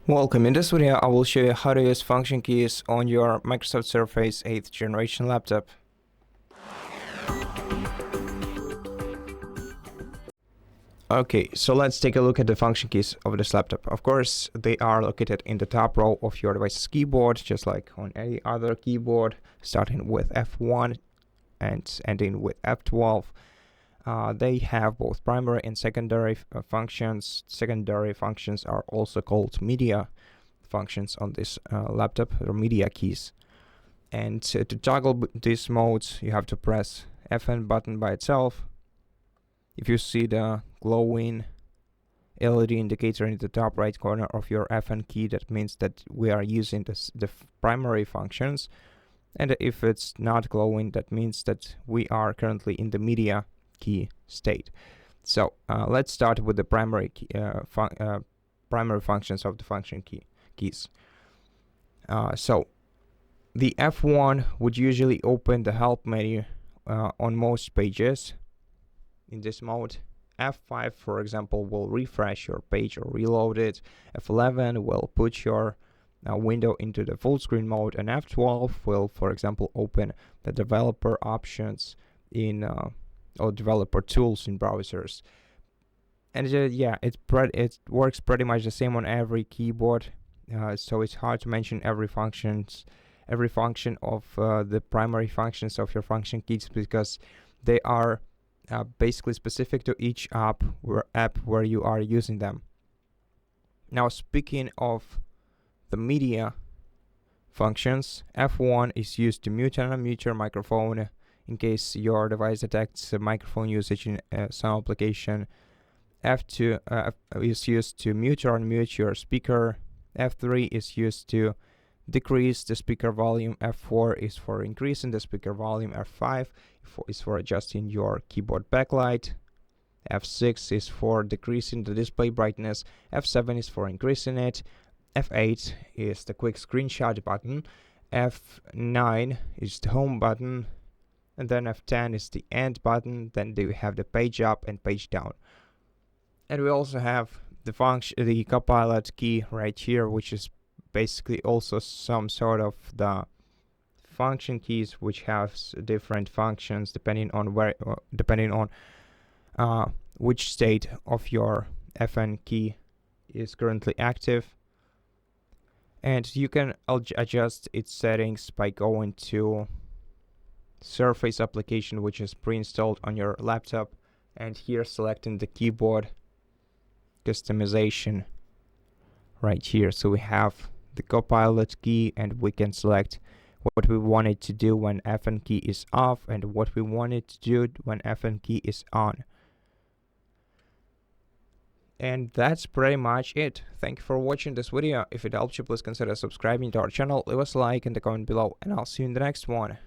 Welcome. In this video, I will show you how to use function keys on your Microsoft Surface 8th generation laptop. Okay, so let's take a look at the function keys of this laptop. Of course, they are located in the top row of your device's keyboard, just like on any other keyboard, starting with F1 and ending with F12. They have both primary and secondary functions. Secondary functions are also called media functions on this laptop, or media keys. And to toggle these modes, you have to press Fn button by itself. If you see the glowing LED indicator in the top right corner of your Fn key, that means that we are using the primary functions. And if it's not glowing, that means that we are currently in the media key state. So let's start with the primary primary functions of the function keys. So the F1 would usually open the help menu on most pages in this mode. F5, for example, will refresh your page or reload it. F11 will put your window into the full screen mode, and F12 will, for example, open the developer options in or developer tools in browsers. And yeah, it works pretty much the same on every keyboard. So it's hard to mention every function of the primary functions of your function keys, because they are basically specific to each app where you are using them. Now, speaking of the media functions, F1 is used to mute and unmute your microphone in case your device detects microphone usage in some application. F2 is used to mute or unmute your speaker. F3 is used to decrease the speaker volume. F4 is for increasing the speaker volume. F5 is for adjusting your keyboard backlight. F6 is for decreasing the display brightness. F7 is for increasing it. F8 is the quick screenshot button. F9 is the home button. And then F10 is the end button. Then we have the page up and page down. And we also have the Copilot key right here, which is basically also some sort of the function keys, which have different functions depending on which state of your Fn key is currently active. And you can adjust its settings by going to Surface application, which is pre-installed on your laptop, and here selecting the keyboard customization right here. So we have the Copilot key, and we can select what we want it to do when Fn key is off and what we want it to do when Fn key is on. And that's pretty much it. Thank you for watching this video. If it helped you, please consider subscribing to our channel, leave us a like in the comment below, and I'll see you in the next one.